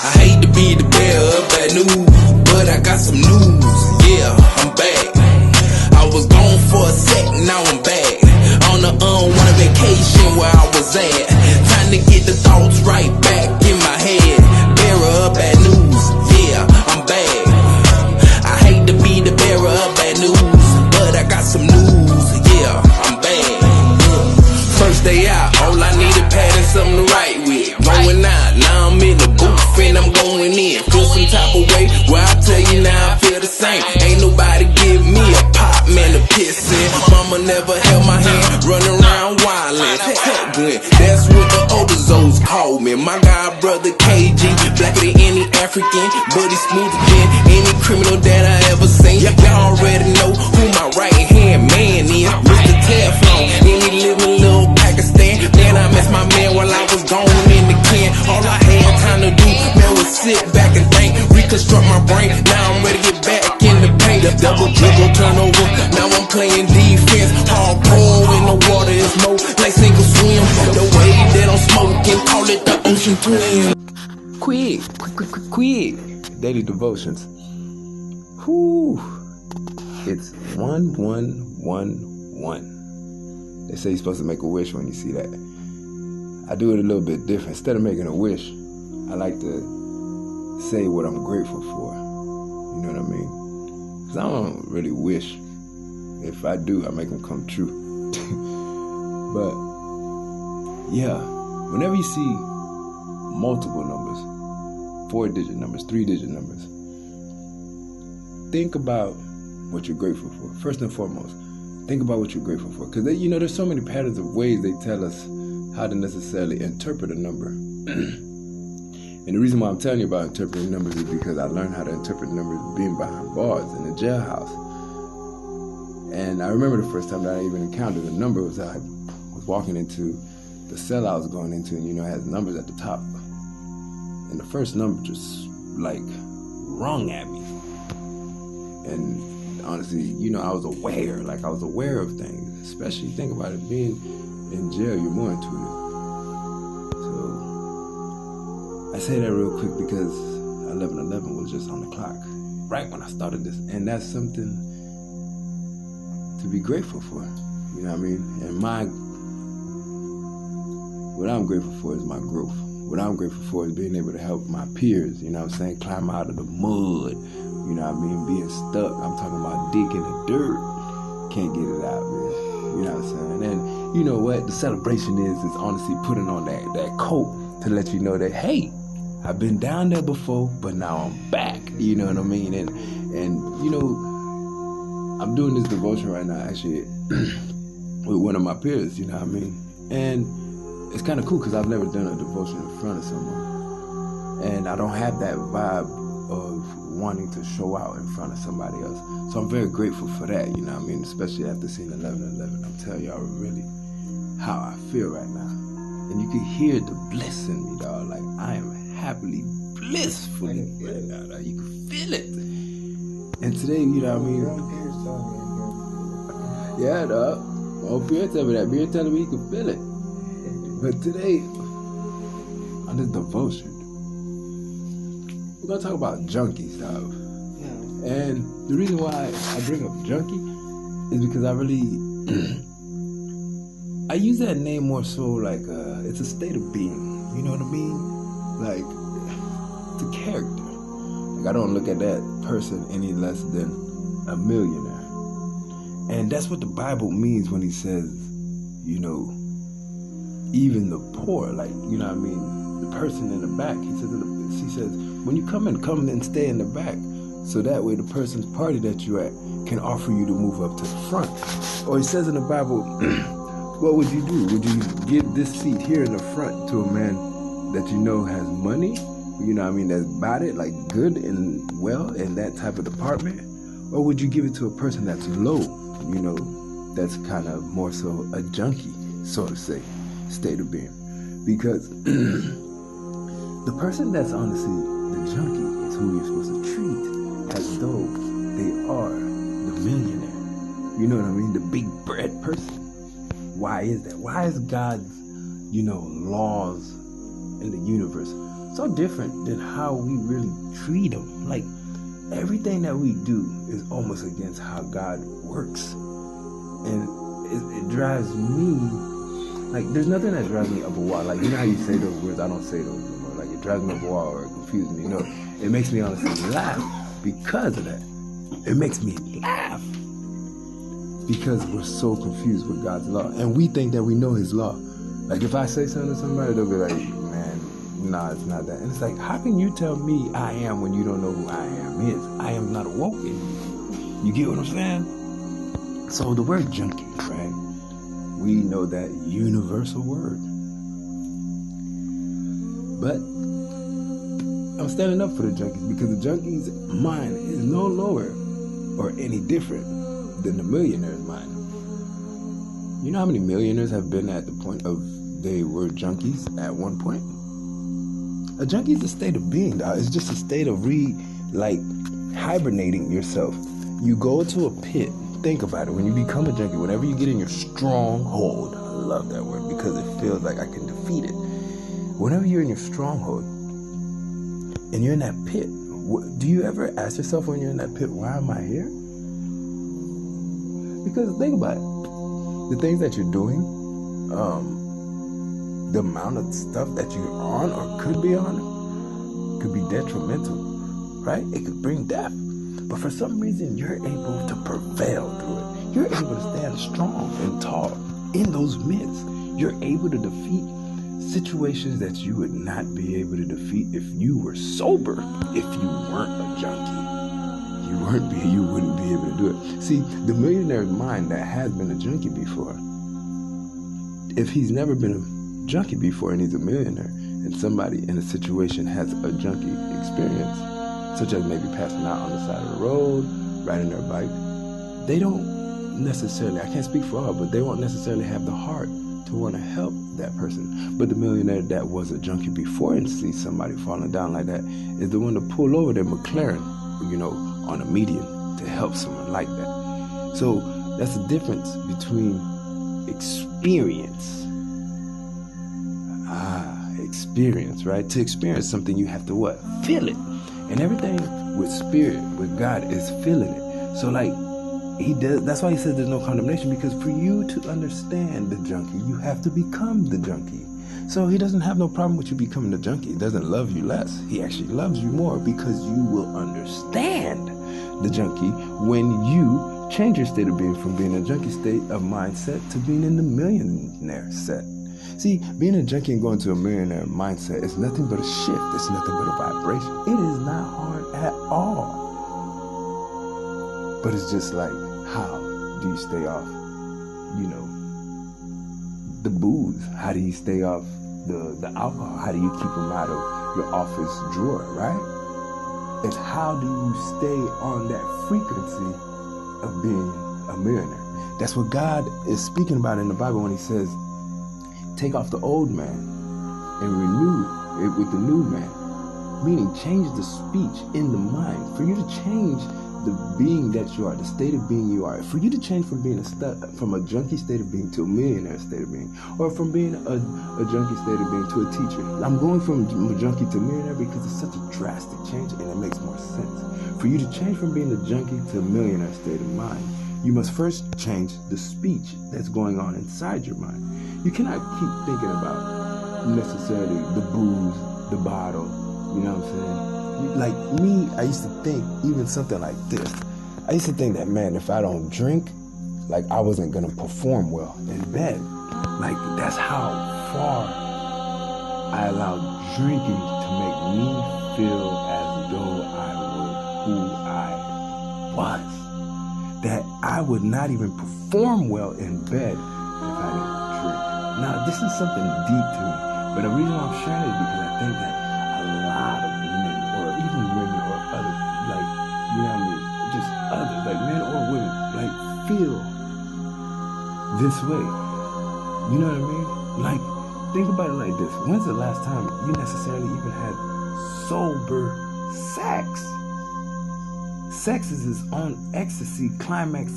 I hate to be the bearer of bad news, but I got some news. Yeah, I'm back. I was gone for a sec, now I'm back. On a unwanted vacation where I was at. Time to get the thoughts right back in my head. Bearer of bad news. Yeah, I'm back. I hate to be the bearer of bad news, but I got some news. Yeah, I'm back. First day out, all I needed padding, something to write with. Going out, now I'm in the booth and I'm going in. Feel some type of way, well I tell you now I feel the same. Ain't nobody give me a pop, man, to piss in. Mama never held my hand, running around wildin'. That's what the older Zoes call me. My god brother KG, blacker than any African, but he's smoother than any criminal that I ever seen. Y'all already know who my right hand man is, Mr. Teflon. Any living little Pakistan, man, I missed my man while I was gone in the can. All I had time to do, man, was sit back and think, reconstruct my brain. Now I'm ready to get back in the paint. Double dribble, turnover. Now I'm playing defense. Hardcore in the water is more like single swim. The way that I'm smoking, call it the ocean twin. KWIK. Daily devotions. Whoo. It's 1111. They say you're supposed to make a wish when you see that. I do it a little bit different. Instead of making a wish, I like to say what I'm grateful for. You know what I mean? Because I don't really wish. If I do, I make them come true. But, yeah, whenever you see multiple numbers, 4-digit numbers, 3-digit numbers, think about what you're grateful for. First and foremost, think about what you're grateful for. Because, you know, there's so many patterns of ways they tell us how to necessarily interpret a number. And the reason why I'm telling you about interpreting numbers is because I learned how to interpret numbers being behind bars in the jailhouse. And I remember the first time that I even encountered a number was I was walking into the cell I was going into, and you know, it has numbers at the top. And the first number just like rung at me. And honestly, you know, I was aware of things. Especially think about it, being in jail, you're more into it. I say that real quick because 11:11 was just on the clock right when I started this, and that's something to be grateful for. You know what I mean? And what I'm grateful for is my growth. What I'm grateful for is being able to help my peers. You know what I'm saying? Climb out of the mud. You know what I mean? Being stuck. I'm talking about dick in the dirt. Can't get it out, man. You know what I'm saying? And you know what? The celebration is honestly putting on that coat to let you know that, hey, I've been down there before, but now I'm back. You know what I mean? And you know, I'm doing this devotion right now, actually, with one of my peers. You know what I mean? And it's kind of cool because I've never done a devotion in front of someone, and I don't have that vibe of wanting to show out in front of somebody else. So I'm very grateful for that. You know what I mean? Especially after seeing 11:11, I'm telling y'all really how I feel right now. And you can hear the bliss in me, dog. Like, I am happily, blissfully right now, dog. You can feel it. And today, you know what I mean? Yeah, dog. Oh, Pierre tell me that. Pierre telling me he can feel it. But today, on this devotion, we're going to talk about junkies, dog. Yeah. And the reason why I bring up junkie is because I really... I use that name more so like it's a state of being, you know what I mean? Like, it's a character. Like, I don't look at that person any less than a millionaire. And that's what the Bible means when he says, you know, even the poor, like, you know what I mean? The person in the back, he says, when you come and stay in the back, so that way the person's party that you're at can offer you to move up to the front. Or he says in the Bible, what would you do? Would you give this seat here in the front to a man that you know has money? You know what I mean? That's about it, like good and well in that type of department? Or would you give it to a person that's low, you know, that's kind of more so a junkie, so to say, state of being? Because the person that's honestly the junkie is who you're supposed to treat as though they are the millionaire. You know what I mean? The big bread person. Why is that? Why is God's, you know, laws in the universe so different than how we really treat them. Like, everything that we do is almost against how God works. And it drives me, like, there's nothing that drives me up a wall. Like, you know how you say those words? I don't say those anymore. Like, it drives me up a wall or it confuses me. No, it makes me honestly laugh because of that. It makes me laugh because we're so confused with God's law. And we think that we know his law. Like, if I say something to somebody, they'll be like, man, nah, it's not that. And it's like, how can you tell me I am when you don't know who I am is? I am not awoken. You get what I'm saying? So the word junkie, right? We know that universal word. But I'm standing up for the junkies because the junkie's mind is no lower or any different than the millionaire's mind. You know how many millionaires have been at the point of they were junkies at one point? A junkie is a state of being, dog. It's just a state of hibernating yourself. You go to a pit. Think about it. When you become a junkie, whenever you get in your stronghold, I love that word because it feels like I can defeat it. Whenever you're in your stronghold and you're in that pit, do you ever ask yourself when you're in that pit, why am I here? Because think about it. The things that you're doing, the amount of stuff that you're on or could be on, could be detrimental, right? It could bring death. But for some reason, you're able to prevail through it. You're able to stand strong and tall in those midst. You're able to defeat situations that you would not be able to defeat if you were sober, if you weren't a junkie. You wouldn't be able to do it. See, the millionaire's mind that has been a junkie before, if he's never been a junkie before and he's a millionaire, and somebody in a situation has a junkie experience, such as maybe passing out on the side of the road, riding their bike, they don't necessarily, I can't speak for all, but they won't necessarily have the heart to want to help that person. But the millionaire that was a junkie before and sees somebody falling down like that is the one to pull over their McLaren, on a median to help someone like that. So that's the difference between experience. Experience, right? To experience something, you have to what? Feel it. And everything with spirit, with God, is feeling it. So he does, that's why he says there's no condemnation, because for you to understand the junkie, you have to become the junkie. So he doesn't have no problem with you becoming the junkie. He doesn't love you less. He actually loves you more because you will understand the junkie when you change your state of being from being a junkie state of mindset to being in the millionaire set. See, being a junkie and going to a millionaire mindset is nothing but a shift. It's nothing but a vibration. It is not hard at all. But it's just like, how do you stay off, the booze? How do you stay off the alcohol? How do you keep them out of your office drawer, right? It's how do you stay on that frequency of being a millionaire? That's what God is speaking about in the Bible when he says, take off the old man and renew it with the new man. Meaning change the speech in the mind. For you to change the being that you are, the state of being you are, for you to change from being from a junkie state of being to a millionaire state of being, or from being a junkie state of being to a teacher. I'm going from a junkie to a millionaire because it's such a drastic change and it makes more sense. For you to change from being a junkie to a millionaire state of mind, you must first change the speech that's going on inside your mind. You cannot keep thinking about necessarily the booze, the bottle, you know what I'm saying? Like me, I used to think even something like this. I used to think that, man, if I don't drink, I wasn't going to perform well in bed. That's how far I allowed drinking to make me feel as though I were who I was. That I would not even perform well in bed if I didn't drink. Now, this is something deep to me, but the reason why I'm sharing it is because I think that a lot of men, or even women, or other, just others, men or women, feel this way. You know what I mean? Think about it like this. When's the last time you necessarily even had sober sex? Sex is its own ecstasy climax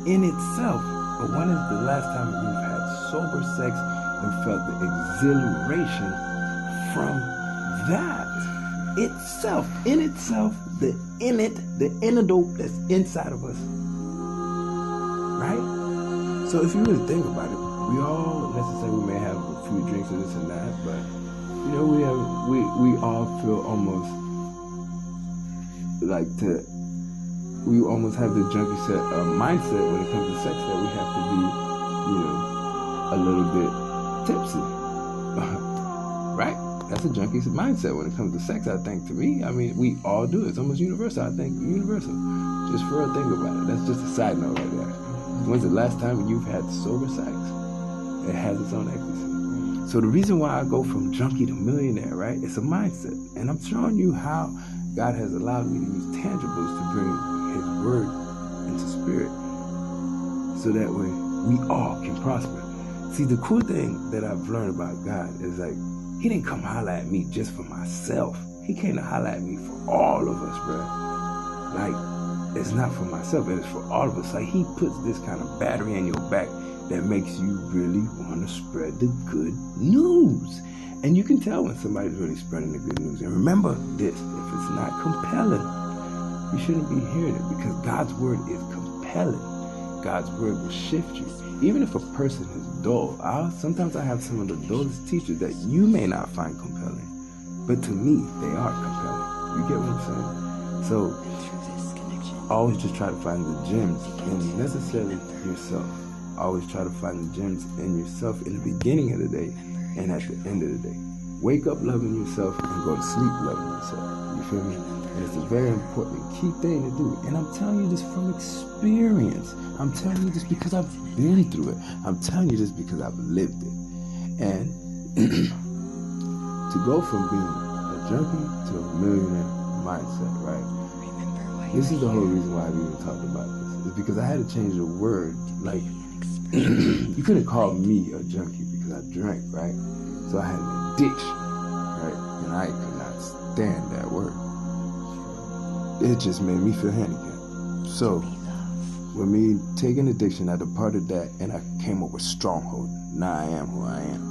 in itself. But when is the last time you've had sober sex and felt the exhilaration from that itself, in itself, the antidote that's inside of us, right? So if you really think about it, we all necessarily may have a few drinks of this and that, but you know, we all feel almost like we almost have the junkie mindset when it comes to sex, that we have to be, you know, a little bit tipsy, right? That's a junkie's mindset when it comes to sex, I think, to me. I mean, we all do it. It's almost universal, I think. Universal. Just for a thing about it. That's just a side note right there. When's the last time you've had sober sex? It has its own ecstasy. So the reason why I go from junkie to millionaire, right? It's a mindset. And I'm showing you how God has allowed me to use tangibles to bring His word into spirit, so that way we all can prosper. See, the cool thing that I've learned about God is, like, He didn't come holler at me just for myself. He came to holler at me for all of us, bro. Like, it's not for myself, it is for all of us. Like, He puts this kind of battery in your back that makes you really want to spread the good news. And you can tell when somebody's really spreading the good news. And remember this, if it's not compelling, you shouldn't be hearing it, because God's word is compelling. God's word will shift you. Even if a person is dull, sometimes I have some of the dullest teachers that you may not find compelling, but to me, they are compelling. You get what I'm saying? So, always just try to find the gems in necessarily yourself. Always try to find the gems in yourself in the beginning of the day and at the end of the day. Wake up loving yourself and go to sleep loving yourself. You feel me? And it's a very important key thing to do. And I'm telling you this from experience. I'm telling you this because I've been through it. I'm telling you this because I've lived it. And to go from being a junkie to a millionaire mindset, right? This is the whole reason why I've even talked about this. It's because I had to change the word. Like, you couldn't call me a junkie because I drank, right? So I had an addiction, right? And I could not stand that word. It just made me feel handicapped. So, with me taking addiction, I departed that and I came up with stronghold. Now I am who I am.